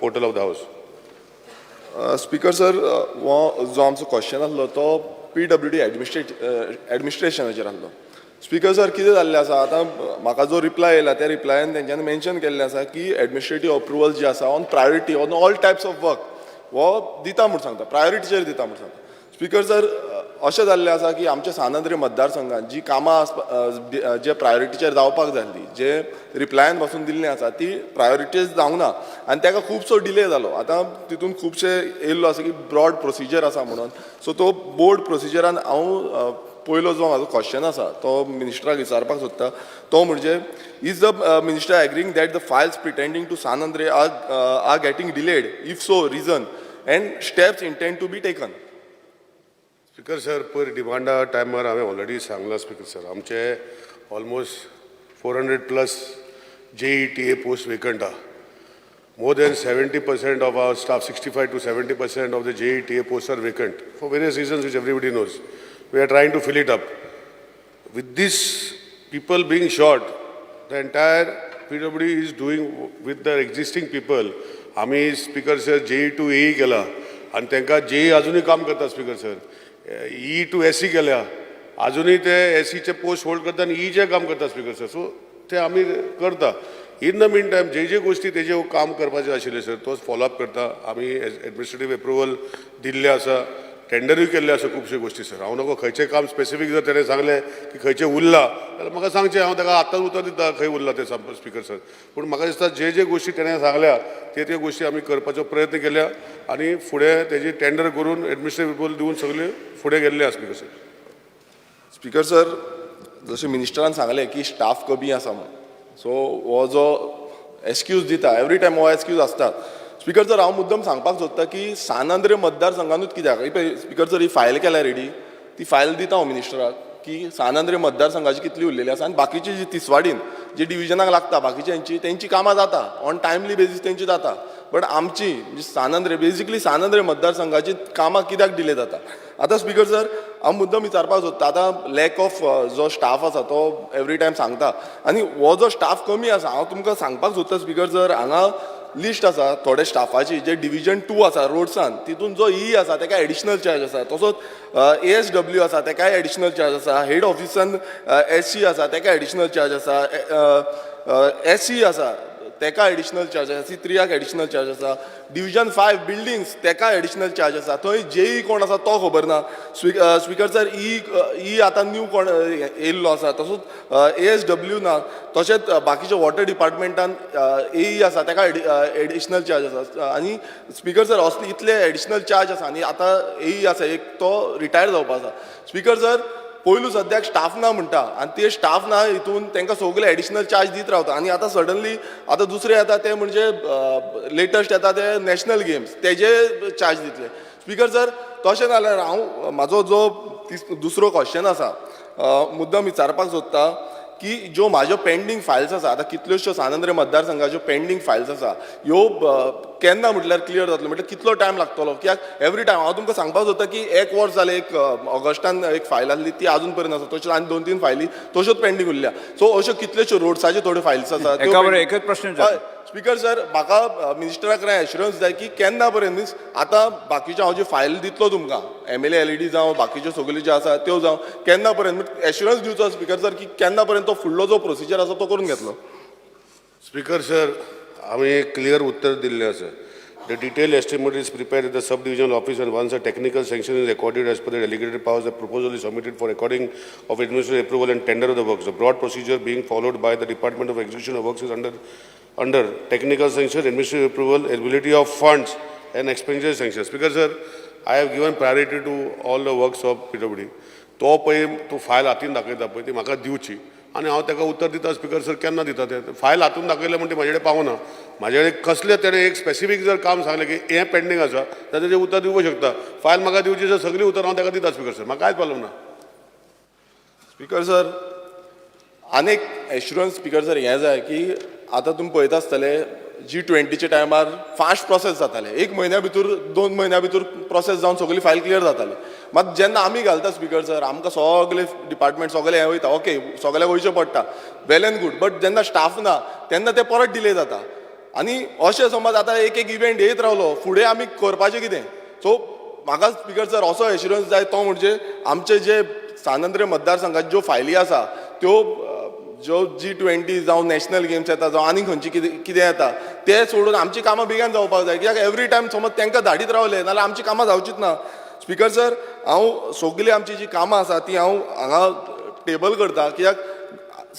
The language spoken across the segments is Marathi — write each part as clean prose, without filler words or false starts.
portal of the House. Speaker sir, जो आमचो क्वेश्चन आसलो तो PWD एडमिनिस्ट्रेशनाचेर आसलो. स्पीकर सर, कितें जाल्लें आसा आतां म्हाका जो रिप्लाय येयला त्या रिप्लायान तेंच्यांनी मेन्शन केल्लें आसा की एडमिनिस्ट्रेटीव अप्रुवल जी आसा on priority on all types of work वो दिता म्हूण सांगता, प्रायोरिटीचेर दिता म्हूण सांगता. स्पीकर सर, अशें जाल्लें आसा की आमच्या सानंद्री मतदारसंघात जी कामां जे प्रायोरिटीचेर जावपाक जाय आसली, जे रिप्लायान पासून दिल्लीं आसा ती प्रायोरिटीज जावंक ना आनी ताका खुबसो डिले जालो. आतां तितून खुबशे येयल्लो आसा की ब्रॉड प्रोसिजर आसा म्हणून. सो तो बोर्ड प्रोसिजरान हांव पयलो जो म्हाजो क्वेश्चन आसा तो मिनिस्टराक विचारपाक सोदता तो म्हणजे is the minister agreeing that the files pertaining to सानंद्रे are getting delayed, if so reason and steps intend to be taken. Speaker sir, पयर डिमांडा टायमार हांवें ऑलरेडी सांगलां स्पीकर सर, आमचे ऑलमोस्ट 400+ JETA पोस्ट वेकंट आहा. More than 70% of our staff, 65 to 70% of the JETA posts are vacant for various reasons which everybody knows. We are trying to fill it up. With these people being short, the entire PWD is doing with the existing people. आम्ही speaker sir JE to AE केला आणि त्यांना JE अजूनही काम करतात speaker sir. E to SC केल्या अजूनही ते SCचे पोस्ट होल्ड करतात आणि Eचे काम करतात स्पीकर सर. सो ते आम्ही करता. इन द मीन टायम जे गोष्टी तेजे काम करपाचे आशिल्ले सर तोच फॉलोअप करता. आम्ही एडमिनिस्ट्रेटीव अप्रुवल दिल्ले आसा, टेंडरूय केल्ले आसा खुबशे गोष्टी सर. हांव नको खंयचें काम स्पेसिफीक जर तेणें सांगलें की खंयचें उरला जाल्यार म्हाका सांगचें, हांव ताका आत्ताच उतर दिता खंय उरला तें स्पीकर सर. पूण म्हाका दिसता जे गोष्टी तेणें सांगल्या ते गोष्टी आमी करपाचो प्रयत्न केल्या आनी फुडें तेजी टेंडर करून एडमिनिस्ट्रेटीव अप्रुवल दिवन सगळे फुडें गेल्ले आसा स्पीकर सर. स्पीकर सर, जशें मिनिस्टरान सांगलें की स्टाफ कमी आसा म्हणून, सो हो जो एक्सक्यूज दिता एवरी टायम हो एक्सक्यूज आसता. स्पीकर सर, हांव मुद्दम सांगपाक सोदता की सानंद्रे मतदारसंघानूच कित्याक स्पीकर सर ही फायल केल्या रेडी, ती फायल दिता हांव मिनिस्टराक की सानंद्रे मतदारसंघाची कितली उरलेली आसा आनी बाकीची जी तिसवाडीन जी डिविजनाक लागता बाकीच्यांची तेंची कामां जाता ऑन टायमली बेजीस तेंची जाता. बट आमची जी सानंद्रे बेजिकली सानंद्रे मतदारसंघाची कामां कित्याक डिले जाता. आतां स्पीकर सर, हांव मुद्दम विचारपाक सोदता, आतां लॅक ऑफ जो स्टाफ आसा तो एवरी टायम सांगता आनी हो जो स्टाफ कमी आसा हांव तुमकां सांगपाक सोदता स्पीकर सर, हांगा लिस्ट आसा थोडे स्टाफाची जे डिविजन 2 आसा रोड्सान तितून जो E आसा ताका एडिशनल चार्ज आसा, तसोच ASW आसा ताकाय एडिशनल चार्ज आसा, हेड ऑफिसान SC आसा ताका एडिशनल चार्ज आसा, SC आसा ताका एडिशनल चार्ज आसा, C3 एडिशनल चार्ज आसा, डिविजन 5 बिल्डिंग्स ताका एडिशनल चार्ज आसा. थंय JE कोण आसा तो खबर ना. स्पीकर सर, ई आतां न्यू कोण येयल्लो आसा, तसोच ASW ना, तशेंच बाकीच्या वॉटर डिपार्टमेंटान AE आसा ताका एडिशनल चार्ज आसा. आनी स्पीकर सर, असले इतले एडिशनल चार्ज आसा आनी आतां AE आसा एक तो रिटायर जावपा आसा. स्पीकर सर, पयलू सद्याक स्टाफ ना म्हणटा आनी ते स्टाफ ना हितून तांकां सगळे एडिशनल चार्ज दीत रावता आनी आतां सडनली आतां दुसरे येता ते म्हणजे लेटस्ट येता ते नॅशनल गेम्स तेजे चार्ज दितले. स्पीकर सर, तशें जाल्यार हांव म्हाजो जो दुसरो क्वेश्चन आसा मुद्दम विचारपाक सोदता की ज्यो म्हाज्यो पेंडींग फायल्स आसा, आतां कितल्योश्यो सानंद्रे मतदारसंघाच्यो पेंडींग फायल्स आसा ह्यो केन्ना म्हटल्यार क्लियर जातलो, म्हटल्यार कितलो टायम लागतलो. कित्याक एवरी टायम हांव तुमकां सांगपाक सोदता की 1 वर्स जालें, एक ऑगस्टान एक फायल आसली ती आजून पर्यंत आसा, तश्योच आनी 2-3 फायली तश्योच पेंडींग उरल्या. सो अश्यो कितल्योश्यो रोड्साच्यो थोड्यो फायल्स आसा. एकच प्रश्न. स्पीकर सर, म्हाका मिनिस्टराक एश्युरन्स जाय की केन्ना पर्यंत मीन्स आतां बाकीच्यो हांव ज्यो फायल दितलो तुमकां MLA LED जावं बाकीच्यो सगल्यो ज्यो आसा त्यो जावं केन्ना पर्यंत एश्युरन्स दिवचो स्पीकर सर की केन्ना पर्यंत तो फुडलो जो प्रोसिजर आसा तो करून घेतलो. स्पीकर सर, आम्ही एक क्लियर उत्तर दिल्लें आसा. The detailed estimate is prepared at the sub-divisional office and once a technical sanction is accorded as per the delegated powers, the proposal is submitted for recording of administrative approval and tender of the works. The broad procedure being followed by the Department of Execution of Works is under technical sanction, administrative approval, availability of funds and expenditure sanction. Speaker sir, I have given priority to all the works of PWD. तो पळय तूं फायल हातीन दाखयता पळय ती म्हाका दिवची आनी हांव ताका उत्तर दिता स्पीकर सर. केन्ना दिता ते फायल हातून दाखयले म्हणटा म्हाजे कडेन पावना. म्हाजे कडेन कसलें तेणें एक स्पेसिफीक जर काम सांगलें की हें पेंडींग आसा जाल्यार तेजें उत्तर दिवंक शकता. फायल म्हाका दिवची जर सगळीं उतर हांव ताका दिता स्पीकर सर, म्हाका कांयच प्रॉब्लम ना. स्पीकर सर, आनीक एश्युरन्स स्पीकर सर हें जाय की आतां तुमी पळयता आसतले G20च्या टायमार फास्ट प्रोसेस जाताले, 1 म्हयन्या भितर 2 म्हयन्या भितर प्रोसेस जावन सगळी फायल क्लियर जाताली. मात जेन्ना आमी घालता स्पीकर सर आमकां सगळे डिपार्टमेंट सगळे हें वयता, ओके सगळ्याक वयचें पडटा, वेल एंड गूड. बट जेन्ना स्टाफ ना तेन्ना ते परत डिले जाता. आनी अशें समज आतां एक एक इव्हेंट येत रावलो फुडें आमी करपाचें कितें. सो म्हाका स्पीकर सर असो एश्युरन्स जाय तो म्हणजे आमचे जे स्वातंत्र्य मतदारसंघात ज्यो फायली आसा त्यो ज्यो G20 जावं नॅशनल गेम्स येता जावं आनी खंयची कितें येता ते सोडून आमची कामां बेगीन जावपाक जाय. कित्याक एवरी टायम समज तांकां धाडीत रावले नाल्यार आमची कामां जावचीच ना. स्पीकर सर हांव सगळीं आमची जी कामां आसा ती हांव हांगा टेबल करता कित्याक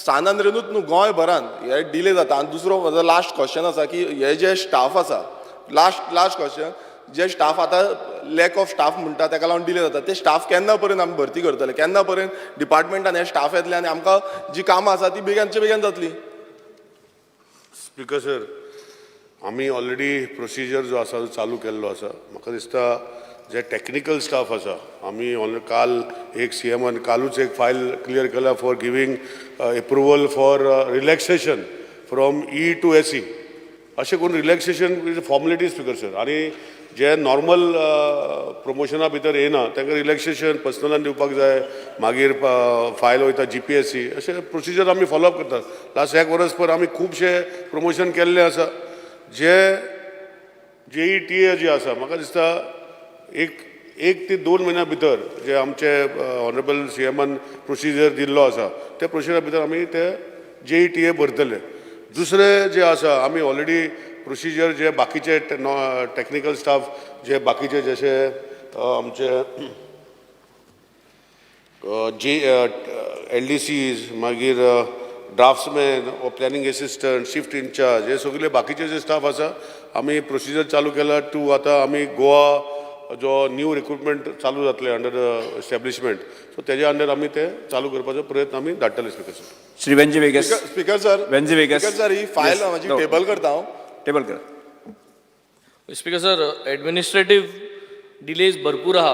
स्वातंत्र्यनूच न्हू गोंयभरान हे डिले जाता. आनी दुसरो म्हजो लास्ट क्वेश्चन आसा की हे जे स्टाफ आसा लास्ट क्वेश्चन जे स्टाफ आतां लॅक ऑफ स्टाफ म्हणटा ताका लागून डिले जाता ते स्टाफ केन्ना पर्यंत आमी भरती करतले केन्ना पर्यंत डिपार्टमेंटान हे स्टाफ येतले आनी आमकां जी कामां आसा ती बेगीनचे बेगीन जातली. स्पीकर सर आमी ऑलरेडी प्रोसिजर जो आसा तो चालू केल्लो आसा. म्हाका दिसता जे टॅक्निकल स्टाफ आसा आमी काल एक CMन कालूच एक फायल क्लियर केला for giving approval for relaxation from E to SE अशें करून रिलॅक्सेशन फॉर्मेलिटी स्पीकर सर. आनी जे नॉर्मल प्रमोशना भितर येना तांकां रिलॅक्सेशन पर्सनलान दिवपाक जाय. मागीर फायल वयता GPSC अशें प्रोसिजर आमी फॉलोअप करतात. लास्ट 1 वर्स पर आमी खुबशे प्रमोशन केल्ले आसा. जे JETA जी आसा म्हाका दिसता एक ते 2 म्हयन्या भितर जे आमचे ऑनरेबल CMन प्रोसिजर दिल्लो आसा त्या प्रोसिजरा भितर आमी ते JETA भरतले. दुसरे जे आसा आमी ऑलरेडी प्रोसिजर जे बाकीचे टॅक्निकल स्टाफ जे बाकीचे जशे आमचे LDCs मागीर draughtsman planning assistant shift in-charge हे सगळे बाकीचे जे स्टाफ आसा आमी प्रोसिजर चालू केला टू आतां आमी गोवा जो न्यू रिक्रुटमेंट चालू जातले अंडर एस्टॅब्लिशमेंट सो तेज्या अंडर आमी ते चालू करपाचो प्रयत्न आमी धाडटले speaker sir. Shri Venzy Viegas speaker sir Venzy Viegas speaker sir ही फायल म्हाजी टेबल करता हांव. टेबल कर. Speaker sir, administrative delays भरपूर आहा.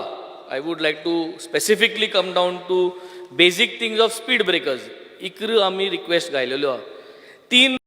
I would like to specifically come down to basic things of speed breakers. इकर आमी रिक्वेस्ट घायलेल्यो आहा. 3